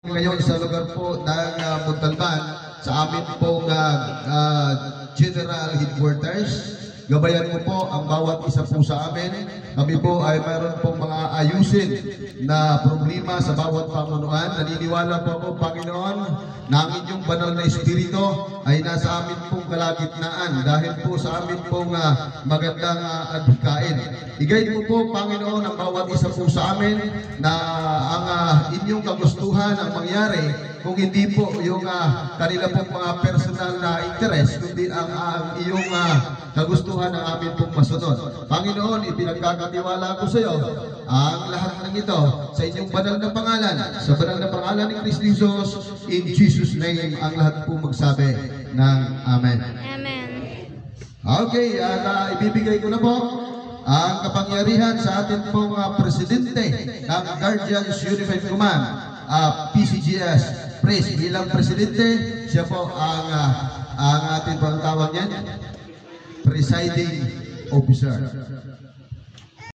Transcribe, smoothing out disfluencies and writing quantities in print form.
Ngayon sa lugar po ng Montalban, sa amin pong General Headquarters, gabayan ko po ang bawat isa po sa amin. Kami po ay mayroon pong mga ayusin na problema sa bawat pamunuan. Naniniwala po ako, Panginoon, na ang inyong banal na espiritu ay nasa amin pong kalagitnaan dahil po sa amin pong magandang adhikain. Igay mo po, Panginoon, ang bawat isa po sa amin na ang inyong kagustuhan ang mangyari, kung hindi po yung kanila pong mga personal na interest, kundi ang iyong kagustuhan ang amin pong masunod. Panginoon, ipinagkakatiwala ko sa iyo ang lahat ng ito sa inyong banal na pangalan, sa banal na pangalan ni Kristo Jesus, in Jesus' name, ang lahat po magsabi ng Amen. Amen. Okay, ibibigay ko na po ang kapangyarihan sa ating pong presidente ng Guardians Unified Command, PCGS, Pres, bilang presidente, siya po ang ating pang tawag yan, presiding officer.